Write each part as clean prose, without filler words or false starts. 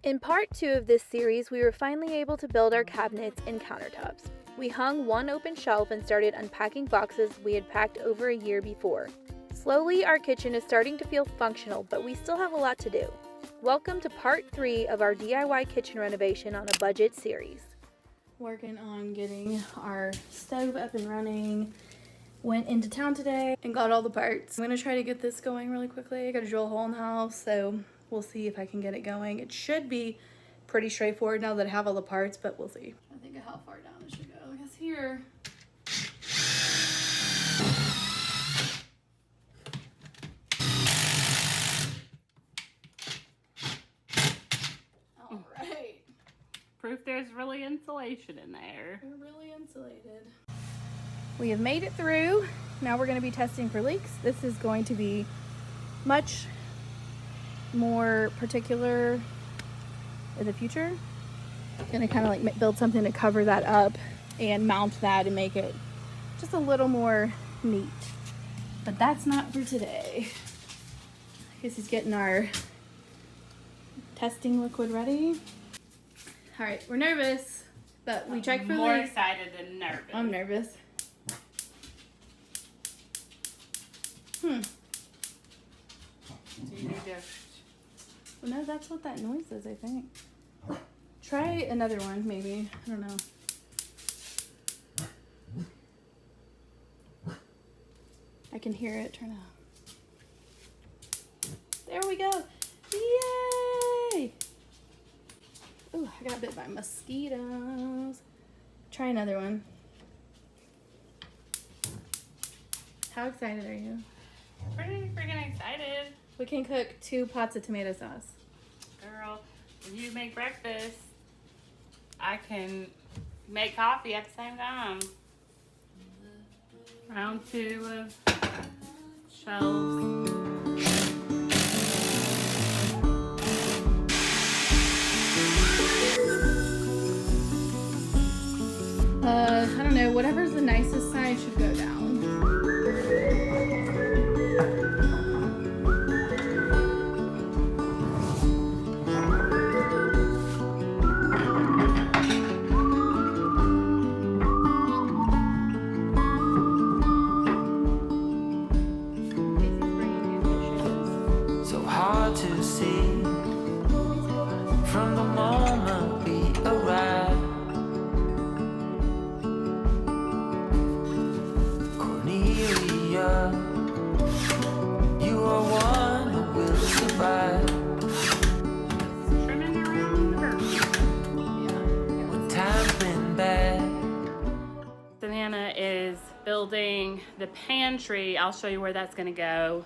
In part 2 of this series, we were finally able to build our cabinets and countertops. We hung one open shelf and started unpacking boxes we had packed over a year before. Slowly, our kitchen is starting to feel functional, but we still have a lot to do. Welcome to part 3 of our DIY kitchen renovation on a budget series. Working on getting our stove up and running. Went into town today and got all the parts. I'm gonna try to get this going really quickly. I gotta drill a hole in the house, so we'll see if I can get it going. It should be pretty straightforward now that I have all the parts, but we'll see. I think of how far down it should go. I guess here. All right. Proof there's really insulation in there. We're really insulated. We have made it through. Now we're going to be testing for leaks. This is going to be much more particular in the future. Going to kind of like build something to cover that up and mount that and make it just a little more neat. But that's not for today. I guess he's getting our testing liquid ready. All right, we're nervous, but we checked for leaks. More excited than nervous. I'm nervous. Do you just... Well, no, that's what that noise is, I think. Try another one, maybe. I don't know. I can hear it. Turn on. There we go. Yay! Ooh, I got bit by mosquitoes. Try another one. How excited are you? Pretty freaking excited. We can cook 2 pots of tomato sauce. Girl, when you make breakfast, I can make coffee at the same time. Round 2 of shelves. I don't know, whatever's the nicest side should go down. So hard to see from the moment we arrived. Cornelia, you are one who will survive. Trimming around the curve. When time's been bad. Savannah is building the pantry. I'll show you where that's gonna go.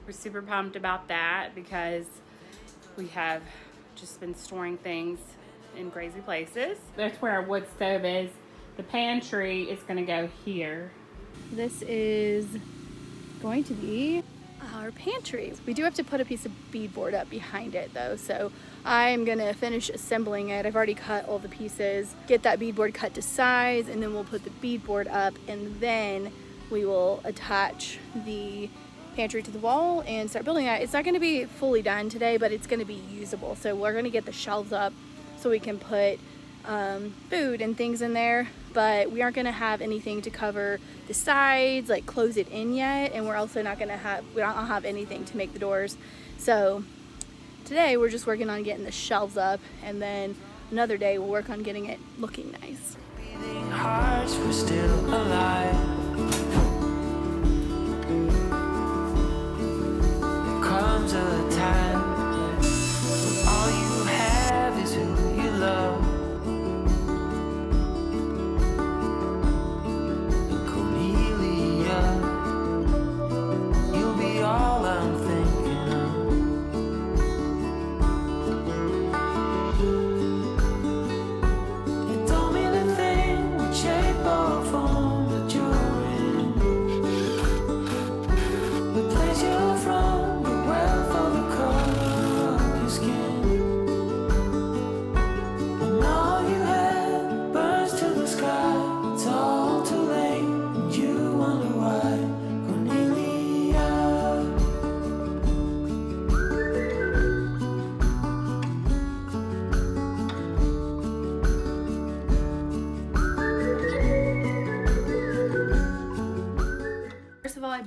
We're super pumped about that because we have just been storing things in crazy places. That's where our wood stove is. The pantry is gonna go here. This is going to be our pantry. We do have to put a piece of beadboard up behind it though, so I'm gonna finish assembling it. I've already cut all the pieces, get that beadboard cut to size, and then we'll put the beadboard up, and then we will attach the pantry to the wall and start building that. It's not going to be fully done today, but it's going to be usable. So we're going to get the shelves up so we can put food and things in there, but we aren't going to have anything to cover the sides, like close it in yet, and we're also not going to have, we don't have anything to make the doors. So today we're just working on getting the shelves up, and then another day we'll work on getting it looking nice. Beating hearts were still alive. Comes a time when all you have is who you love. And Cornelia, you'll be all I'm thinking of. It don't mean a thing what shape or form that you're in. What place you're from, the wealth or the color.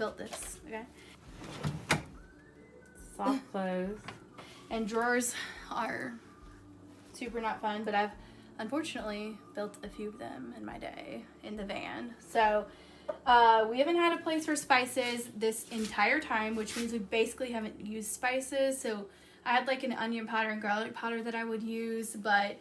built this, okay? Soft clothes. And drawers are super not fun, but I've unfortunately built a few of them in my day in the van. So we haven't had a place for spices this entire time, which means we basically haven't used spices. So I had like an onion powder and garlic powder that I would use, but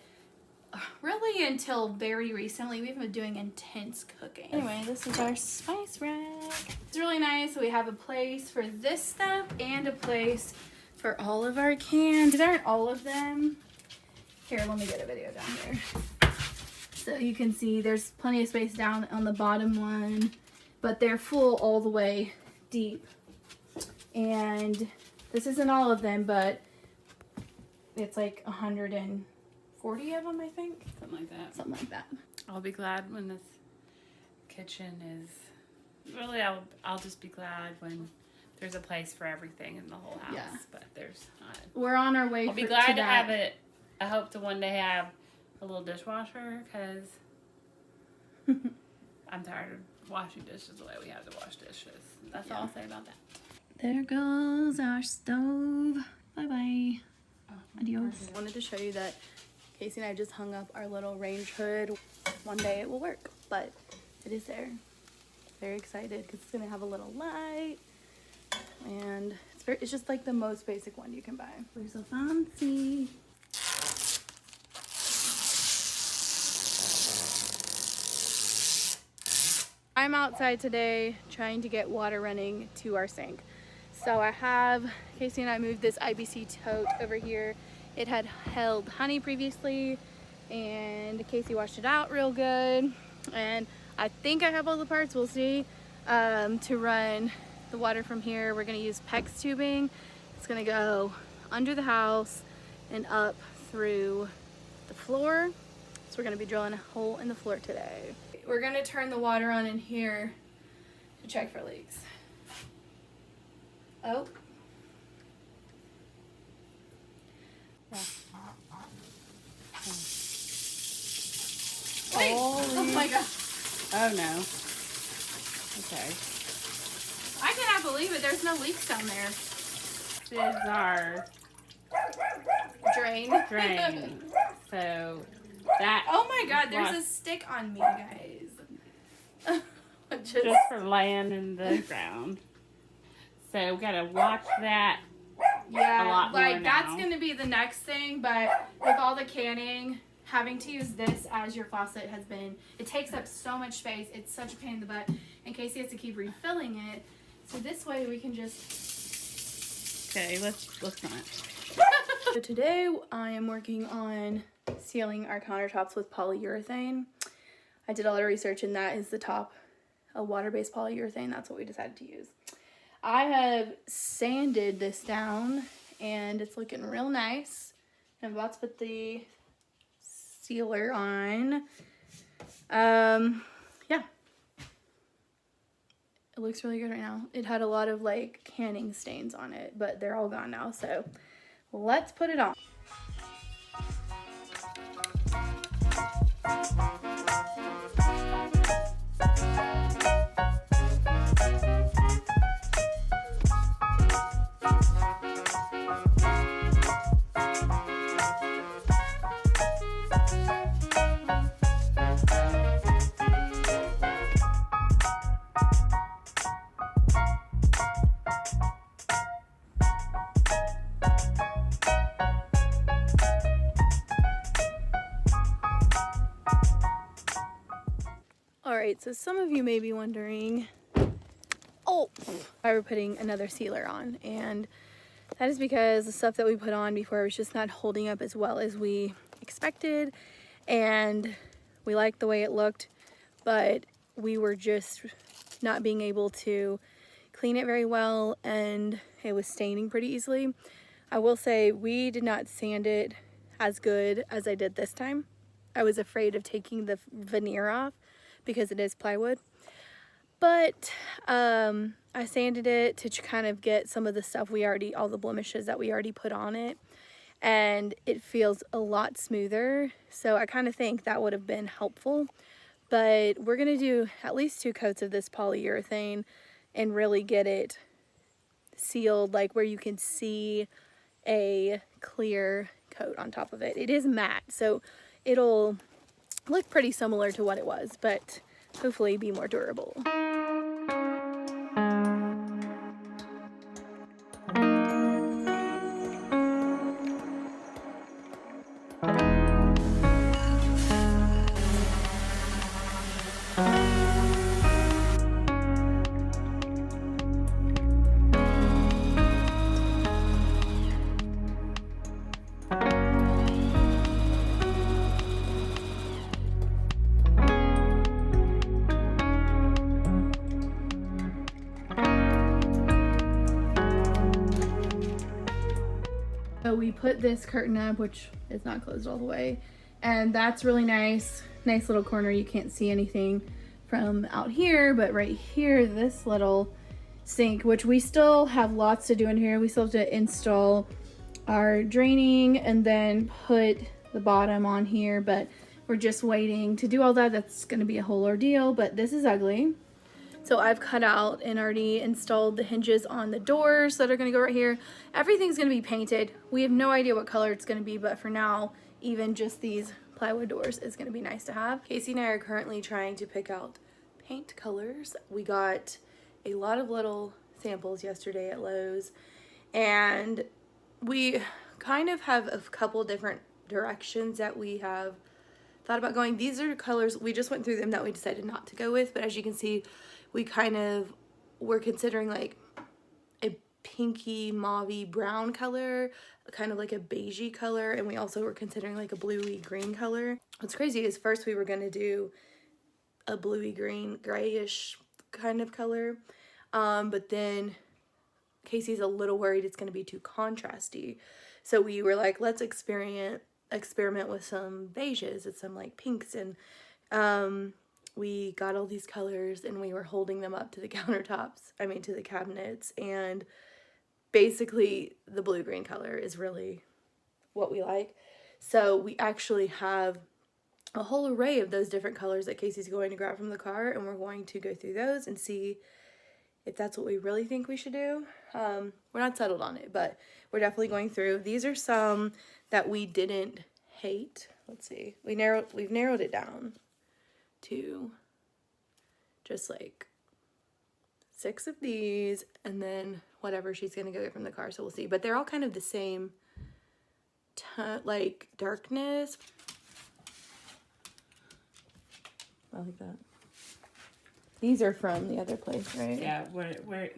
really until very recently we've been doing intense cooking. Anyway, this is our spice rack. It's really nice. We have a place for this stuff and a place for all of our cans. These aren't all of them. Here, let me get a video down here. So you can see there's plenty of space down on the bottom one, but they're full all the way deep. And this isn't all of them, but it's like 140 of them, I think. Something like that. Something like that. I'll be glad when this kitchen is, really I'll just be glad when there's a place for everything in the whole house. Yeah. But there's not. We're on our way I'll be to glad to that. have it. I hope to one day have a little dishwasher because I'm tired of washing dishes the way we have to wash dishes. That's all I'll say about that. There goes our stove. Bye-bye. Adios. I wanted to show you that Casey and I just hung up our little range hood. One day it will work, but it is there. Very excited because it's going to have a little light. And it's just like the most basic one you can buy. We're so fancy. I'm outside today trying to get water running to our sink. So I have, Casey and I moved this IBC tote over here. It had held honey previously and Casey washed it out real good. And I think I have all the parts, we'll see, to run the water from here. We're gonna use PEX tubing. It's gonna go under the house and up through the floor. So we're gonna be drilling a hole in the floor today. We're gonna turn the water on in here to check for leaks. Oh. Yeah. Wait! Oh my god. Oh no. Okay. I cannot believe it. There's no leaks down there. This is our Drain. drain. So that. Oh my god, there's a stick on me, guys. Just for laying in the ground. So we gotta watch that. Yeah, a lot more like that's now. gonna be the next thing, but with all the canning, having to use this as your faucet has been, it takes up so much space. It's such a pain in the butt, and Casey has to keep refilling it. So this way we can just. Okay, let's not. So today I am working on sealing our countertops with polyurethane. I did a lot of research, and that is the top, a water-based polyurethane. That's what we decided to use. I have sanded this down and it's looking real nice. I'm about to put the sealer on. Yeah. It looks really good right now. It had a lot of like canning stains on it, but they're all gone now. So let's put it on. Alright, so some of you may be wondering, why we're putting another sealer on, and that is because the stuff that we put on before was just not holding up as well as we expected, and we liked the way it looked, but we were just not being able to clean it very well, and it was staining pretty easily. I will say we did not sand it as good as I did this time. I was afraid of taking the veneer off because it is plywood, but I sanded it to kind of get some of the stuff all the blemishes that we already put on it, and it feels a lot smoother. So I kind of think that would have been helpful, but we're gonna do at least 2 coats of this polyurethane and really get it sealed, like where you can see a clear coat on top of it. It is matte, so it'll look pretty similar to what it was, but hopefully be more durable. So we put this curtain up, which is not closed all the way, and that's really nice. Nice little corner. You can't see anything from out here, but right here, this little sink, which we still have lots to do in here. We still have to install our draining and then put the bottom on here, but we're just waiting to do all that. That's going to be a whole ordeal, but this is ugly. So I've cut out and already installed the hinges on the doors that are going to go right here. Everything's going to be painted. We have no idea what color it's going to be, but for now, even just these plywood doors is going to be nice to have. Casey and I are currently trying to pick out paint colors. We got a lot of little samples yesterday at Lowe's, and we kind of have a couple different directions that we have thought about going. These are colors, we just went through them that we decided not to go with, but as you can see, we kind of were considering like a pinky mauvey brown color, kind of like a beigey color, and we also were considering like a bluey green color. What's crazy is first we were going to do a bluey green grayish kind of color, but then Casey's a little worried it's going to be too contrasty, so we were like, let's experiment with some beiges and some like pinks, and we got all these colors and we were holding them up to the countertops, to the cabinets, and basically the blue-green color is really what we like. So we actually have a whole array of those different colors that Casey's going to grab from the car, and we're going to go through those and see if that's what we really think we should do. We're not settled on it, but we're definitely going through. These are some that we didn't hate. Let's see. We've narrowed it down to just like 6 of these, and then whatever she's gonna go get from the car, so we'll see. But they're all kind of the same like darkness. I like that. These are from the other place, right? Yeah,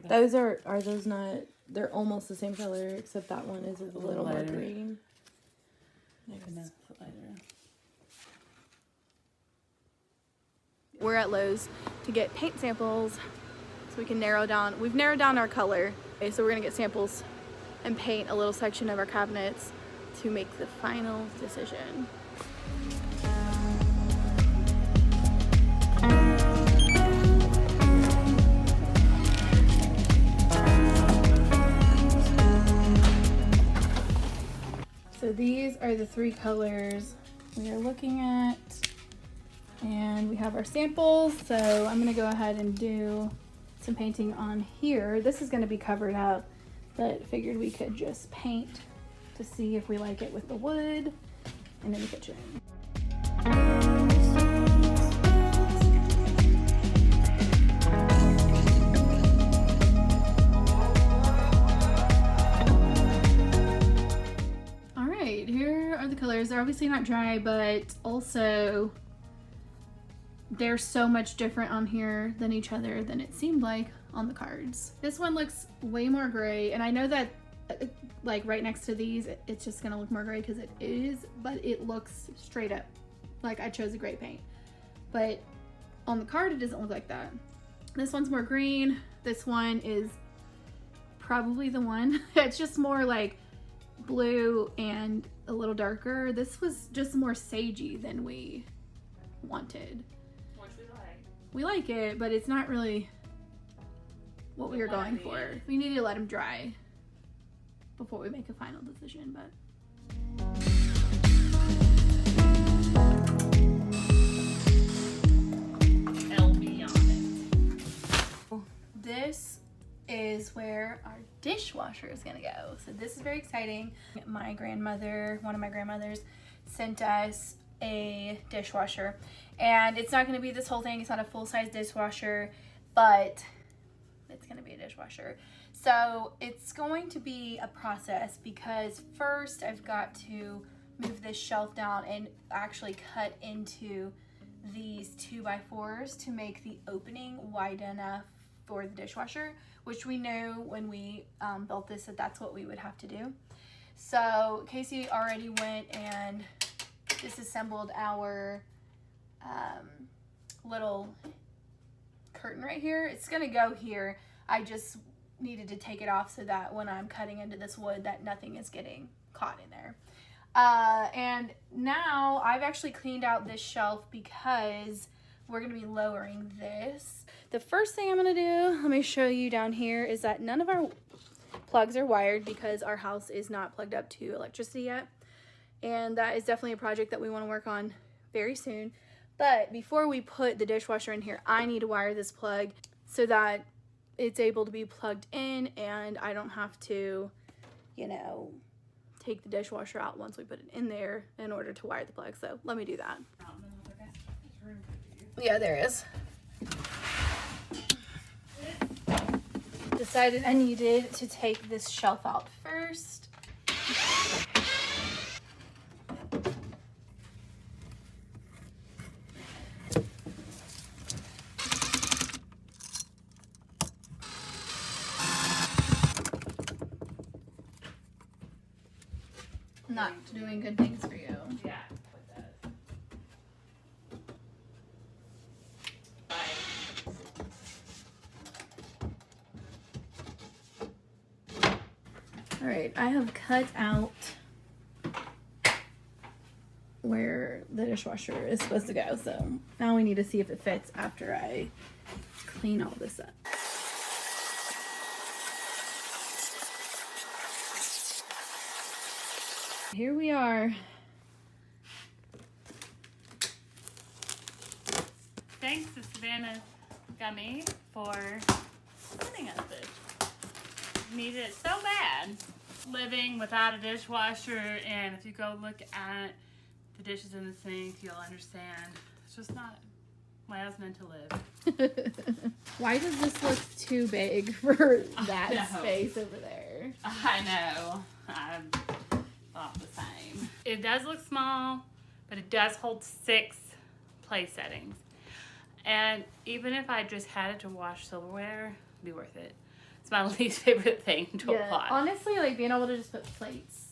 those are those not, they're almost the same color, except that one is a little more green. Nice. We're at Lowe's to get paint samples so we can narrow down. We've narrowed down our color. Okay, so we're gonna get samples and paint a little section of our cabinets to make the final decision. So these are the 3 colors we are looking at, and we have our samples. So I'm gonna go ahead and do some painting on here. This is gonna be covered up, but figured we could just paint to see if we like it with the wood and in the kitchen. Colors are obviously not dry, but also they're so much different on here than each other than it seemed like on the cards. This one looks way more gray, and I know that like right next to these it's just gonna look more gray because it is, but it looks straight up like I chose a gray paint, but on the card it doesn't look like that. This one's more green. This one is probably the one. It's just more like blue and a little darker. This was just more sagey than we wanted. Which we like. We like it, but it's not really what we were going for. We need to let them dry before we make a final decision, but LB on it. this dishwasher is gonna go. So this is very exciting. My grandmother, one of my grandmothers, sent us a dishwasher, and it's not gonna be this whole thing. It's not a full-size dishwasher, but it's gonna be a dishwasher. So it's going to be a process, because first I've got to move this shelf down and actually cut into these 2x4s to make the opening wide enough for the dishwasher, which we knew when we built this that that's what we would have to do. So Casey already went and disassembled our little curtain right here. It's gonna go here. I just needed to take it off so that when I'm cutting into this wood that nothing is getting caught in there. And now I've actually cleaned out this shelf because we're going to be lowering this. The first thing I'm going to do, let me show you down here, is that none of our plugs are wired because our house is not plugged up to electricity yet. And that is definitely a project that we want to work on very soon. But before we put the dishwasher in here, I need to wire this plug so that it's able to be plugged in and I don't have to, you know, take the dishwasher out once we put it in there in order to wire the plug. So let me do that. Yeah, there is. Decided I needed to take this shelf out first. Not doing good things for you. Yeah, it does. All right, I have cut out where the dishwasher is supposed to go. So now we need to see if it fits after I clean all this up. Here we are. Thanks to Savannah Gummy for sending us this. Needed it so bad. Living without a dishwasher, and if you go look at the dishes in the sink, you'll understand. It's just not the way I was meant to live. Why does this look too big for that know. space over there? I know. I thought the same. It does look small, but it does hold 6 place settings. And even if I just had it to wash silverware, it'd be worth it. It's my least favorite thing to apply. Honestly, like being able to just put plates.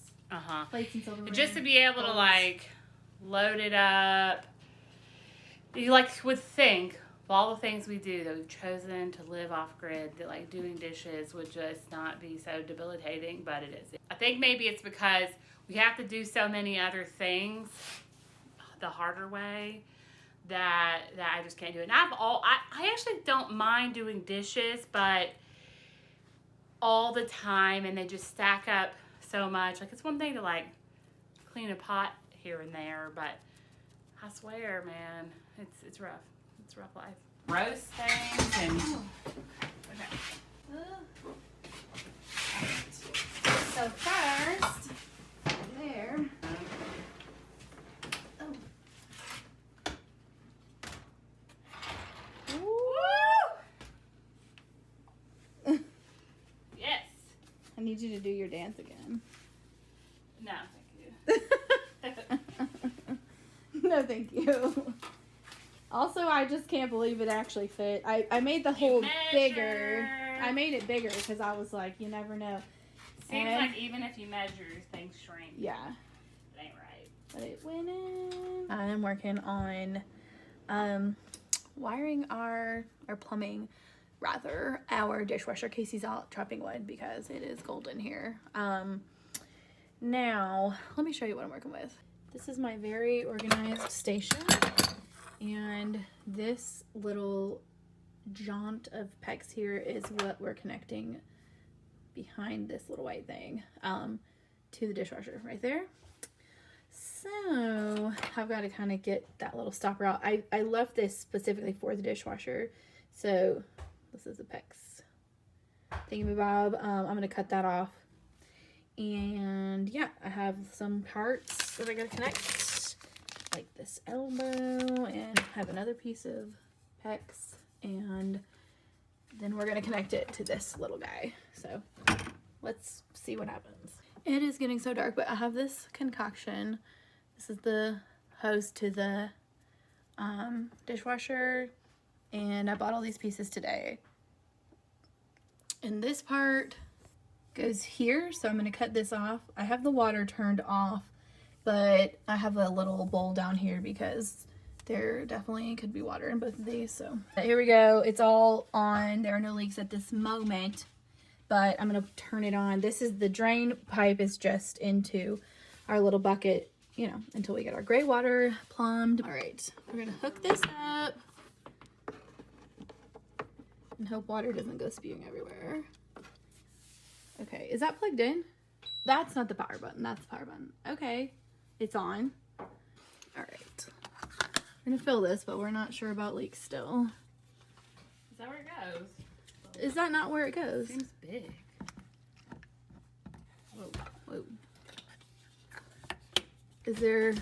Plates and silverware. Just to be able to like load it up. You like would think of all the things we do that we've chosen to live off grid, that like doing dishes would just not be so debilitating, but it is. I think maybe it's because we have to do so many other things the harder way that I just can't do it. And I actually don't mind doing dishes, but all the time, and they just stack up so much. Like, it's one thing to like clean a pot here and there, but I swear, man, it's rough. It's a rough life. Roast things and So first, there. yes. I need you to do your dance again. No, thank you. No, thank you. Also, I just can't believe it actually fit. I made the hole bigger. I made it bigger because I was like, you never know. Seems like even if you measure, things shrink. Yeah. It ain't right. But it went in. I'm working on wiring our plumbing, rather, our dishwasher. Casey's out chopping wood because it is golden here. Now, let me show you what I'm working with. This is my very organized station. And this little jaunt of pegs here is what we're connecting behind this little white thing to the dishwasher right there. So I've got to kind of get that little stopper out. I left this specifically for the dishwasher. So this is the pegs thingamabob. I'm gonna cut that off. And yeah, I have some parts that I gotta connect, like this elbow, and I have another piece of PEX, and then we're gonna connect it to this little guy. So let's see what happens. It is getting so dark, but I have this concoction. This is the hose to the dishwasher, and I bought all these pieces today. And this part goes here, so I'm going to cut this off. I have the water turned off, but I have a little bowl down here because there definitely could be water in both of these. So here we go. It's all on. There are no leaks at this moment, but I'm going to turn it on. This is the drain pipe is just into our little bucket, you know, until we get our gray water plumbed. All right, we're going to hook this up and hope water doesn't go spewing everywhere. Okay, is that plugged in? That's not the power button, that's the power button. Okay, it's on. All right, we're gonna fill this, but we're not sure about leaks still. Is that where it goes? Is that not where it goes? Seems big. Whoa, whoa. Is there,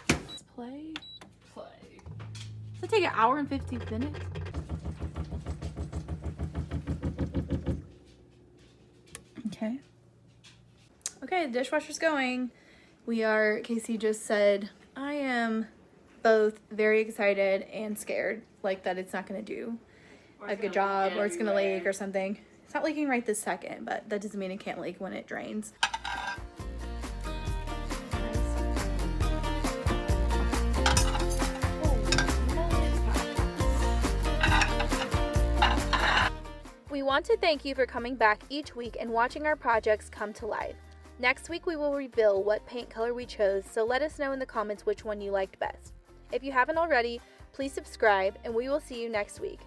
let's play? Play. Does that take an hour and 15 minutes? Okay. Okay, the dishwasher's going. Casey just said, I am both very excited and scared, like that it's not going to do a good job or it's going to leak or something. It's not leaking right this second, but that doesn't mean it can't leak when it drains. We want to thank you for coming back each week and watching our projects come to life. Next week we will reveal what paint color we chose, so let us know in the comments which one you liked best. If you haven't already, please subscribe and we will see you next week.